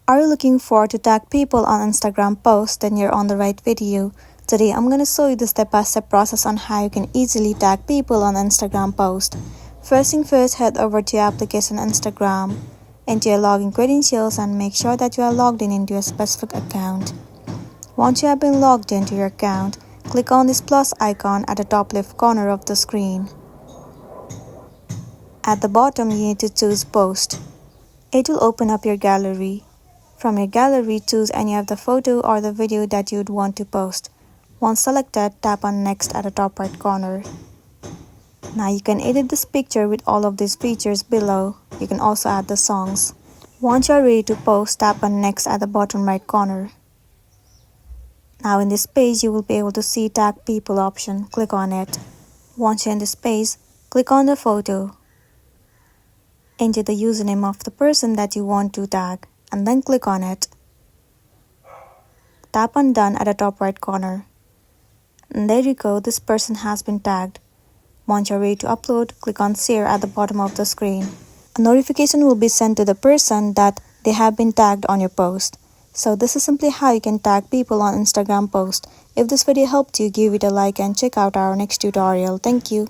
Are you looking for to tag people on Instagram posts? Then you're on the right video. Today I'm going to show you the step-by-step process on how you can easily tag people on Instagram post. First thing first, head over to your application Instagram, enter your login credentials and make sure that you are logged in into a specific account. Once you have been logged into your account, click on this plus icon at the top left corner of the screen. At the bottom, you need to choose Post. It will open up your gallery. From your gallery, choose any of the photo or the video that you would want to post. Once selected, tap on Next at the top right corner. Now you can edit this picture with all of these features below. You can also add the songs. Once you are ready to post, tap on Next at the bottom right corner. Now in this page, you will be able to see Tag People option. Click on it. Once you're in this page, click on the photo. Enter the username of the person that you want to tag and then click on it. Tap on Done at the top right corner. And there you go, this person has been tagged. Once you're ready to upload, click on Share at the bottom of the screen. A notification will be sent to the person that they have been tagged on your post. So this is simply how you can tag people on Instagram post. If this video helped you, give it a like and check out our next tutorial. Thank you.